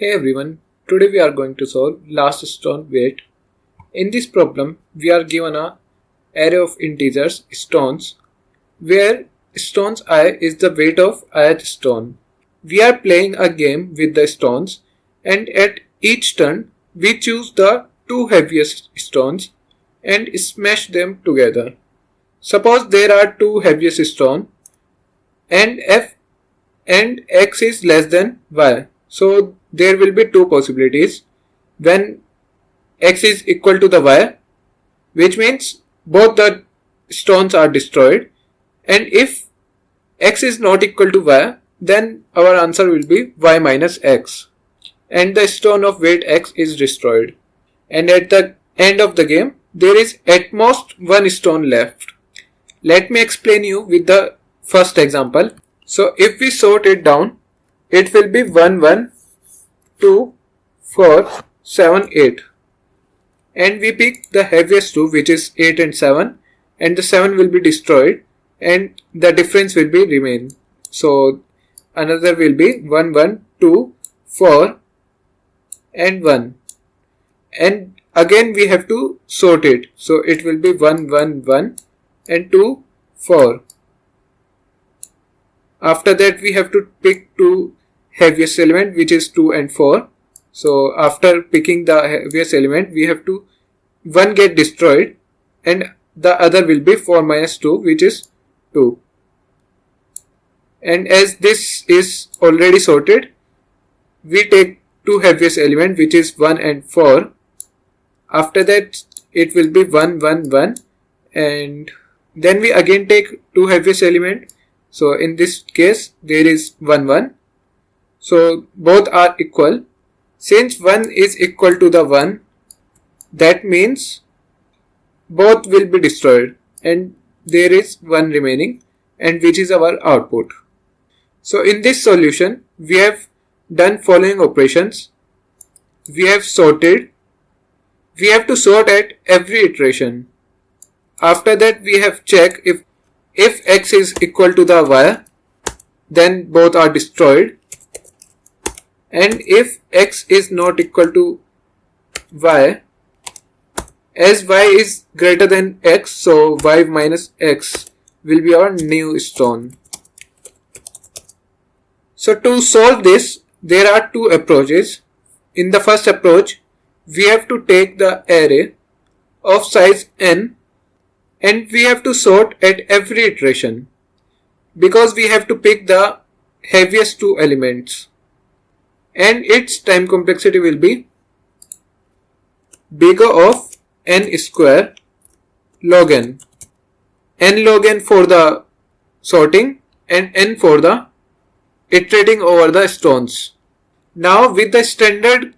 Hey everyone, today we are going to solve last stone weight. In this problem, we are given a array of integers, stones, where stones I is the weight of ith stone. We are playing a game with the stones, and at each turn, we choose the two heaviest stones and smash them together. Suppose there are two heaviest stones and f and x is less than y. So there will be two possibilities. When x is equal to the y, which means both the stones are destroyed, and if x is not equal to y, then our answer will be y minus x, and the stone of weight x is destroyed. And at the end of the game, there is at most one stone left. Let me explain you with the first example. So if we sort it down, it will be 1, 1, 2, 4, 7, 8. And we pick the heaviest two, which is 8 and 7, and the 7 will be destroyed and the difference will be remain. So another will be 1, 1, 2, 4 and 1. And again we have to sort it. So it will be 1, 1, 1 and 2, 4. After that we have to pick two heaviest element, which is 2 and 4. So after picking the heaviest element, we have to one get destroyed and the other will be 4 minus 2, which is 2. And as this is already sorted, we take two heaviest element, which is 1 and 4. After that it will be 1, 1, 1, and then we again take two heaviest element. So in this case there is 1, 1. So both are equal. Since 1 is equal to the 1, that means both will be destroyed and there is 1 remaining, and which is our output. So in this solution we have done following operations. We have sorted. We have to sort at every iteration. After that we have checked if x is equal to the y, then both are destroyed, and if x is not equal to y, as y is greater than x, so y minus x will be our new stone. So to solve this, there are two approaches. In the first approach, we have to take the array of size n and we have to sort at every iteration, because we have to pick the heaviest two elements, and its time complexity will be big O of n square log n. N log n for the sorting and n for the iterating over the stones. Now with the standard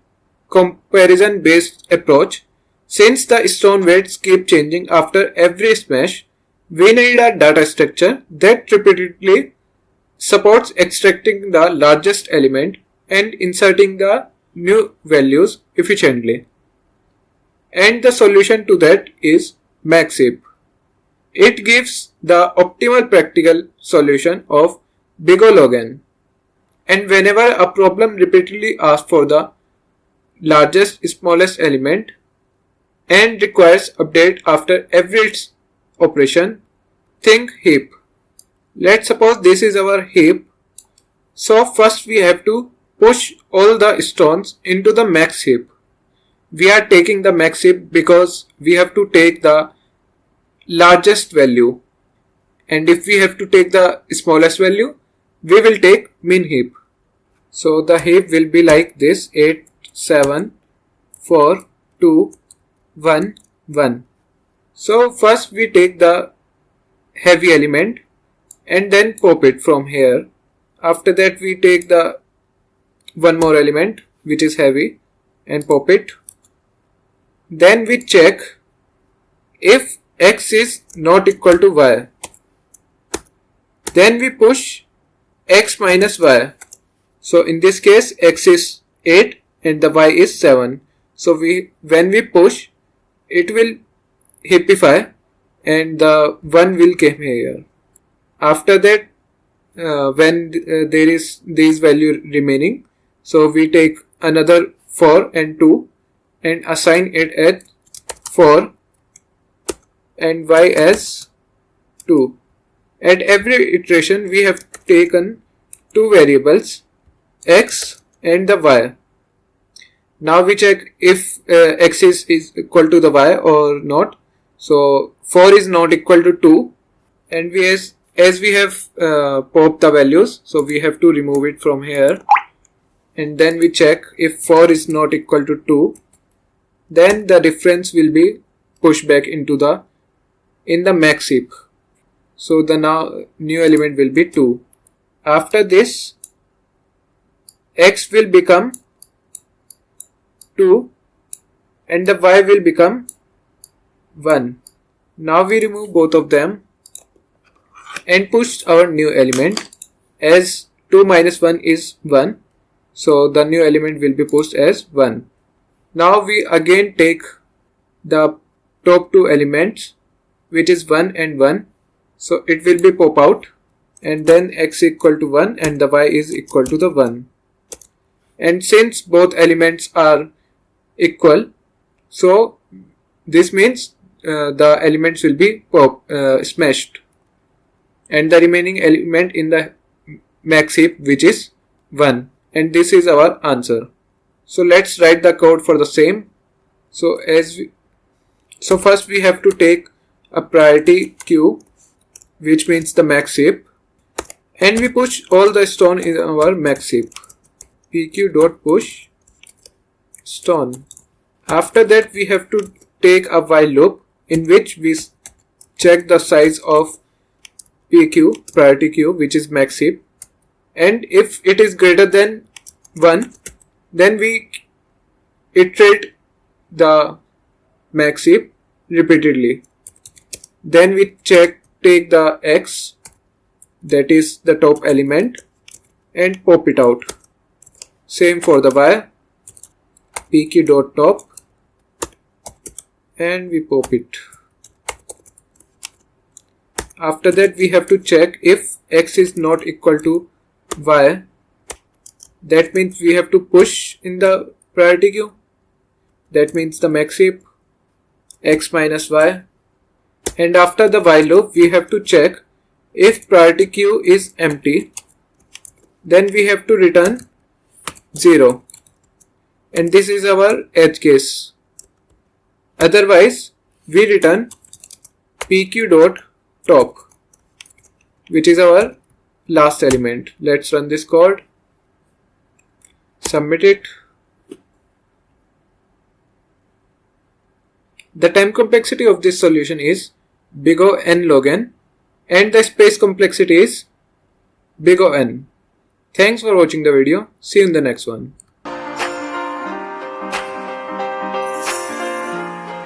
comparison based approach, since the stone weights keep changing after every smash, we need a data structure that repeatedly supports extracting the largest element and inserting the new values efficiently. And the solution to that is Max Heap. It gives the optimal practical solution of big O log n. And whenever a problem repeatedly asks for the largest smallest element and requires update after every operation, think heap. Let's suppose this is our heap. So first we have to push all the stones into the max heap. We are taking the max heap because we have to take the largest value, and if we have to take the smallest value, we will take min heap. So the heap will be like this: 8, 7, 4, 2, 1, 1. So first we take the heavy element and then pop it from here. After that we take the one more element which is heavy and pop it. Then we check if x is not equal to y. Then we push x minus y. So in this case x is 8 and the y is 7. So when we push, it will heapify and the 1 will come here. After that, when there is this value remaining, So we take another 4 and 2 and assign it as 4 and y as 2. At every iteration we have taken two variables, x and the y. Now we check if x is equal to the y or not. So 4 is not equal to 2, and as we have popped the values, so we have to remove it from here, and then we check if 4 is not equal to 2, then the difference will be pushed back into the max heap. So the now new element will be 2. After this, x will become 2 and the y will become 1. Now we remove both of them and push our new element, as 2 minus 1 is 1. So the new element will be pushed as 1. Now we again take the top two elements, which is 1 and 1. So it will be pop out, and then x equal to 1 and the y is equal to the 1. And since both elements are equal, so this means the elements will be smashed, and the remaining element in the max heap, which is 1, and this is our answer. So let's write the code for the same. So first we have to take a priority queue, which means the max heap, and we push all the stone in our max heap. pq.push stone. After that we have to take a while loop in which we check the size of pq, priority queue, which is max heap, and if it is greater than 1, then we iterate the max heap repeatedly. Then we take the x, that is the top element, and pop it out. Same for the y, pq.top, and we pop it. After that we have to check if x is not equal to y. That means we have to push in the priority queue. That means the max heap, x minus y. And after the while loop we have to check if priority queue is empty, then we have to return 0, and this is our edge case. Otherwise we return pq.top, which is our last element. Let's run this code, submit it. The time complexity of this solution is big O n log n, and the space complexity is big O n. Thanks for watching the video. See you in the next one.